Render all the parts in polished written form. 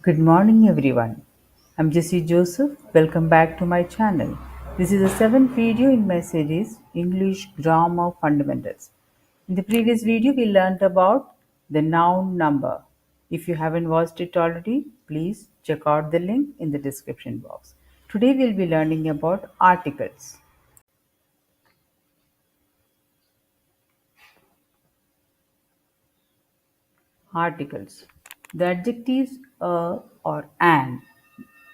Good morning, everyone. I'm Jessie Joseph. Welcome back to my channel. This is the seventh video in my series English Grammar Fundamentals. In the previous video, we learned about the noun number. If you haven't watched it already, please check out the link in the description box. Today, we'll be learning about articles. Articles. The adjectives a or an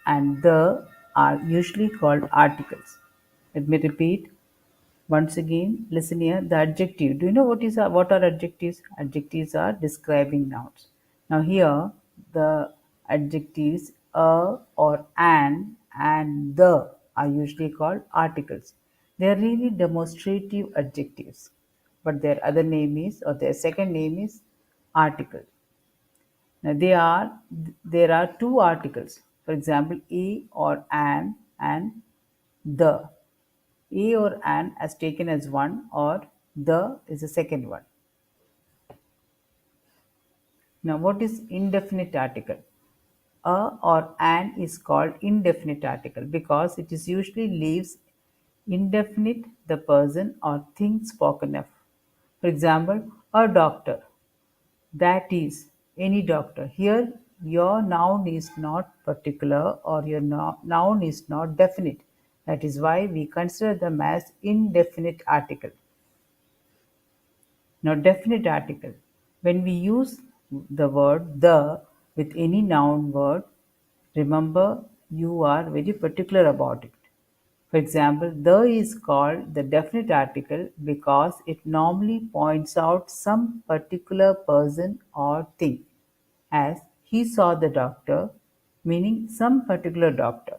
and the are usually called articles. Let me repeat once again. Listen here. The adjective. Do you know what are adjectives? Adjectives are describing nouns. Now here the adjectives a or an and the are usually called articles. They are really demonstrative adjectives, but their other name is or their second name is article. Now there are two articles. For example, a or an and the. A or an as taken as one or the is the second one. Now what is indefinite article? A or an is called indefinite article because it is usually leaves indefinite the person or thing spoken of. For example, a doctor. That is any doctor. Here, your noun is not particular or your noun is not definite. That is why we consider them as indefinite article. Now, definite article. When we use the word the with any noun word, remember you are very particular about it. For example, the is called the definite article because it normally points out some particular person or thing, as he saw the doctor, meaning some particular doctor.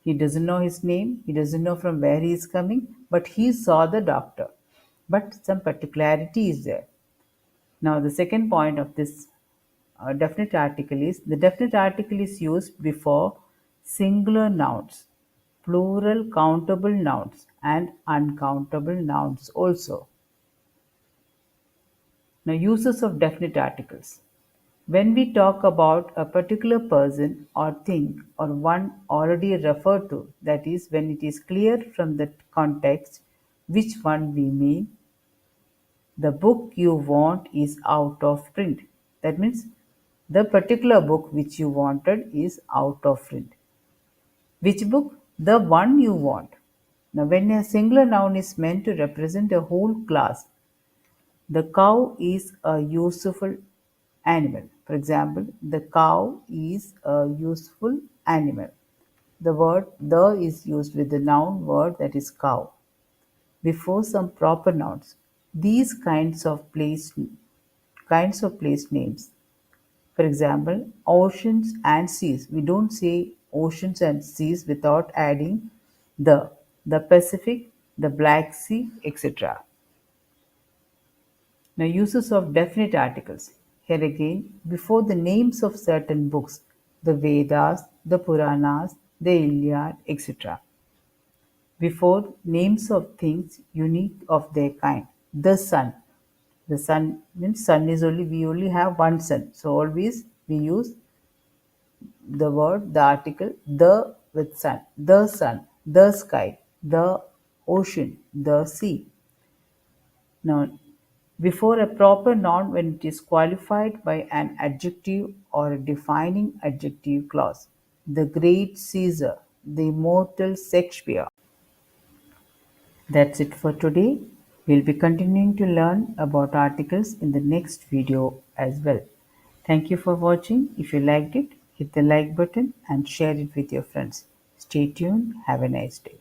He doesn't know his name, he doesn't know from where he is coming, but he saw the doctor. But some particularity is there. Now, the second point of this definite article is the definite article is used before singular nouns, plural countable nouns, and uncountable nouns also. Now, uses of definite articles. When we talk about a particular person or thing or one already referred to, that is, when it is clear from the context which one we mean, the book you want is out of print. That means the particular book which you wanted is out of print. Which book? The one you want. Now, when a singular noun is meant to represent a whole class, the cow is a useful animal. For example, the cow is a useful animal. The word the is used with the noun word that is cow before some proper nouns. These kinds of place names. For example, oceans and seas. We don't say oceans and seas without adding the Pacific, the Black Sea, etc. Now, uses of definite articles. Here again, before the names of certain books, the Vedas, the Puranas, the Iliad, etc. Before names of things unique of their kind. The sun. The sun means sun is only, we only have one sun. So always we use the word, the article, the with sun, the sky, the ocean, the sea. Now, before a proper noun when it is qualified by an adjective or a defining adjective clause. The great Caesar, the immortal Shakespeare. That's it for today. We'll be continuing to learn about articles in the next video as well. Thank you for watching. If you liked it, hit the like button and share it with your friends. Stay tuned. Have a nice day.